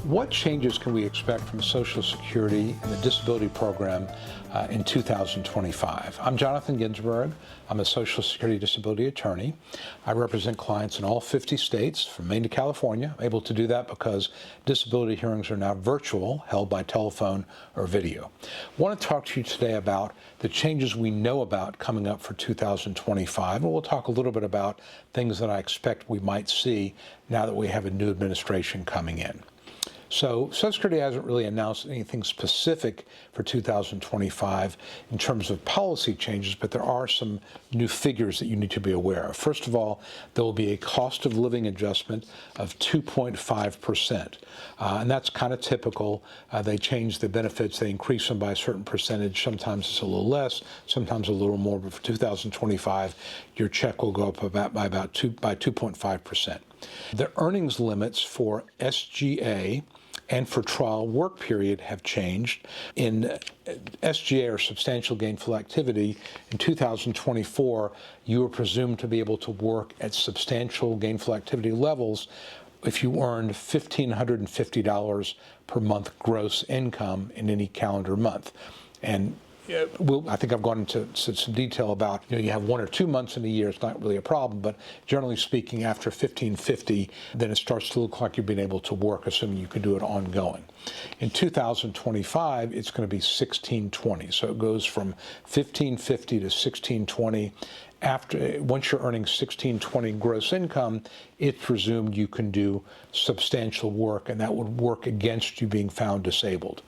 What changes can we expect from Social Security and the disability program in 2025? I'm Jonathan Ginsberg. I'm a Social Security disability attorney. I represent clients in all 50 states, from Maine to California. I'm able to do that because disability hearings are now virtual, held by telephone or video. I want to talk to you today about the changes we know about coming up for 2025, and we'll talk a little bit about things that I expect we might see now that we have a new administration coming in. So Social Security hasn't really announced anything specific for 2025 in terms of policy changes, but there are some new figures that you need to be aware of. First of all, there will be a cost of living adjustment of 2.5%. And that's kind of typical. They change the benefits. They increase them by a certain percentage. Sometimes it's a little less, sometimes a little more. But for 2025, your check will go up by 2.5%. The earnings limits for SGA and for trial work period have changed. In SGA, or substantial gainful activity, in 2024, you were presumed to be able to work at substantial gainful activity levels if you earned $1,550 per month gross income in any calendar month. And I think I've gone into some detail about, you have 1 or 2 months in a year, it's not really a problem, but generally speaking, after 1550, then it starts to look like you've been able to work, assuming you can do it ongoing. In 2025, it's going to be 1620, so it goes from 1550 to 1620. Once you're earning 1620 gross income, it's presumed you can do substantial work, and that would work against you being found disabled.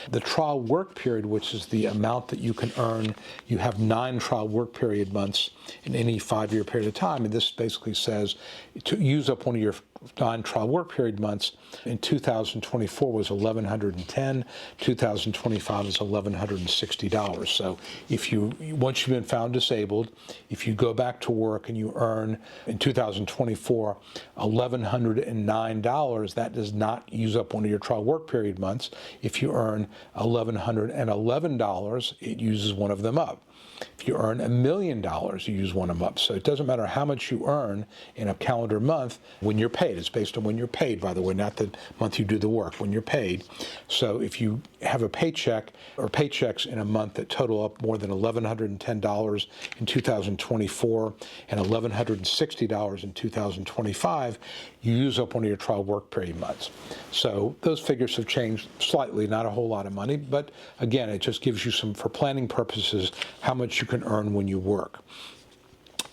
The trial work period, which is the amount that you can earn, you have 9 trial work period months in any 5-year period of time, and this basically says to use up one of your 9 trial work period months in 2024 was $1,110, 2025 is $1,160. So once you've been found disabled, if you go back to work and you earn in 2024 $1,109, that does not use up one of your trial work period months. If you earn $1,111, it uses one of them up. If you earn $1 million, you use one of them up. So it doesn't matter how much you earn in a calendar month when you're paid. It's based on when you're paid, by the way, not the month you do the work, when you're paid. So if you have a paycheck or paychecks in a month that total up more than $1,110 in 2024 and $1,160 in 2025, you use up one of your trial work period months. So those figures have changed slightly, not a whole lot of money, but again, it just gives you some, for planning purposes, how much you can earn when you work.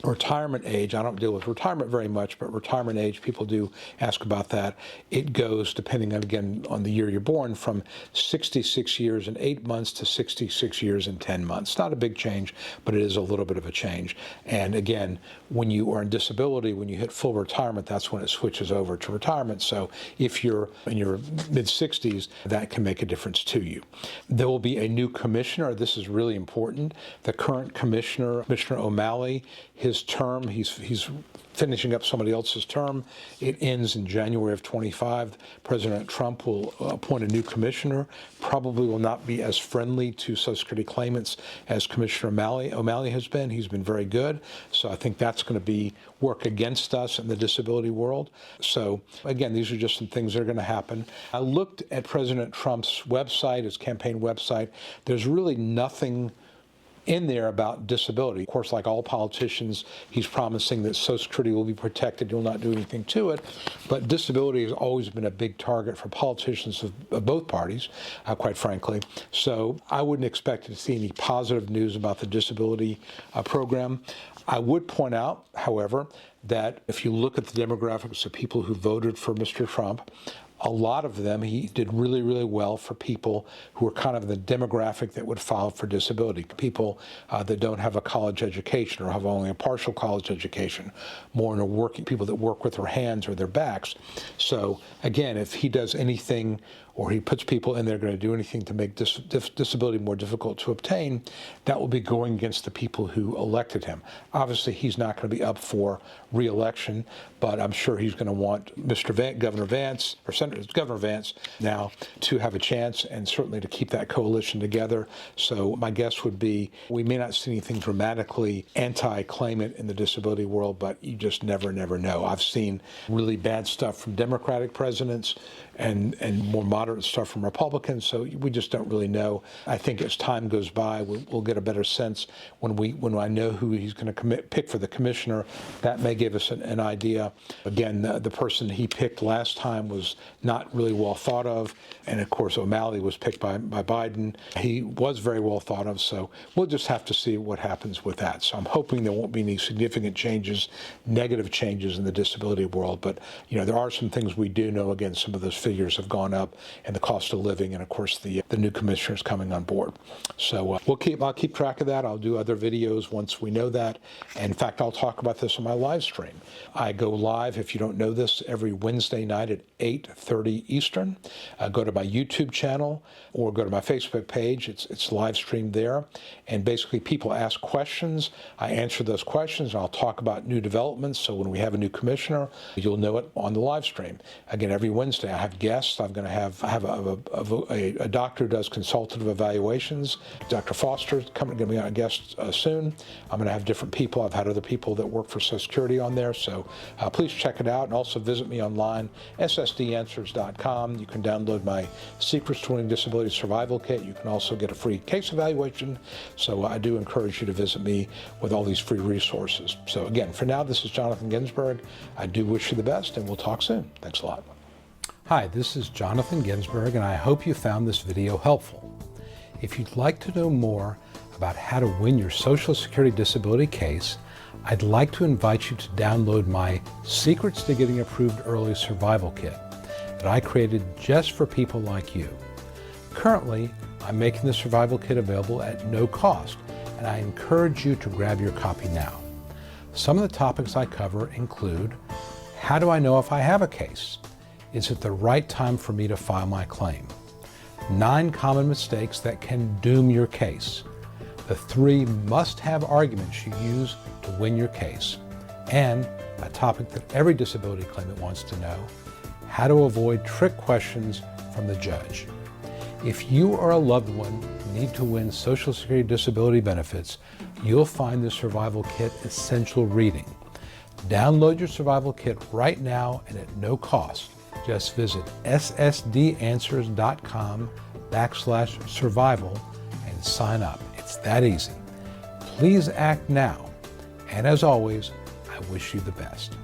Retirement age, I don't deal with retirement very much, but retirement age, people do ask about that. It goes, depending on, again, on the year you're born, from 66 years and 8 months to 66 years and 10 months. Not a big change, but it is a little bit of a change. And again, when you are in disability, when you hit full retirement, that's when it switches over to retirement. So if you're in your mid-60s, that can make a difference to you. There will be a new commissioner. This is really important. The current commissioner, Commissioner O'Malley, his term, he's finishing up somebody else's term. It ends in January of 25. President Trump will appoint a new commissioner, probably will not be as friendly to Social Security claimants as Commissioner O'Malley has been. He's been very good. So I think that's going to work against us in the disability world. So again, these are just some things that are going to happen. I looked at President Trump's website, his campaign website. There's really nothing in there about disability. Of course, like all politicians, he's promising that Social Security will be protected, he'll not do anything to it, but disability has always been a big target for politicians of both parties, quite frankly. So I wouldn't expect to see any positive news about the disability program. I would point out, however, that if you look at the demographics of people who voted for Mr. Trump, a lot of them, he did really, really well for people who are kind of the demographic that would file for disability. People that don't have a college education or have only a partial college education, more in a working, people that work with their hands or their backs. So again, if he does anything or he puts people in there going to do anything to make disability more difficult to obtain, that will be going against the people who elected him. Obviously, he's not going to be up for re-election, but I'm sure he's going to want Governor Vance, or Governor Vance now, to have a chance, and certainly to keep that coalition together. So my guess would be we may not see anything dramatically anti-claimant in the disability world, but you just never know. I've seen really bad stuff from Democratic presidents and more moderate stuff from Republicans, so we just don't really know. I think as time goes by, we'll get a better sense when I know who he's going to pick for the commissioner. That may give us an idea. Again, the person he picked last time was not really well thought of, and of course O'Malley was picked by Biden. He was very well thought of, so we'll just have to see what happens with that. So I'm hoping there won't be any significant changes, negative changes in the disability world, but there are some things we do know. Again, some of those figures have gone up, and the cost of living, and of course the new commissioners coming on board. So I'll keep track of that. I'll do other videos once we know that. And in fact, I'll talk about this on my live stream. I go live, if you don't know this, every Wednesday night at 8:30 Eastern. Go to my YouTube channel or go to my Facebook page. It's live streamed there. And basically people ask questions. I answer those questions, and I'll talk about new developments. So when we have a new commissioner, you'll know it on the live stream. Again, every Wednesday I have guests. I'm going to have a doctor who does consultative evaluations. Dr. Foster is going to be a guest soon. I'm going to have different people. I've had other people that work for Social Security on there. So please check it out, and also visit me online, ssdanswers.com. You can download my Secrets to Winning Disability Survival Kit. You can also get a free case evaluation. So I do encourage you to visit me with all these free resources. So again, for now, this is Jonathan Ginsberg. I do wish you the best, and we'll talk soon. Thanks a lot. Hi, this is Jonathan Ginsberg, and I hope you found this video helpful. If you'd like to know more about how to win your Social Security disability case, I'd like to invite you to download my Secrets to Getting Approved Early Survival Kit that I created just for people like you. Currently, I'm making the survival kit available at no cost, and I encourage you to grab your copy now. Some of the topics I cover include: how do I know if I have a case? Is it the right time for me to file my claim? 9 common mistakes that can doom your case. The 3 must-have arguments you use to win your case. And a topic that every disability claimant wants to know: how to avoid trick questions from the judge. If you or a loved one need to win Social Security disability benefits, you'll find the Survival Kit essential reading. Download your Survival Kit right now and at no cost. Just visit ssdanswers.com/survival and sign up. It's that easy. Please act now. And as always, I wish you the best.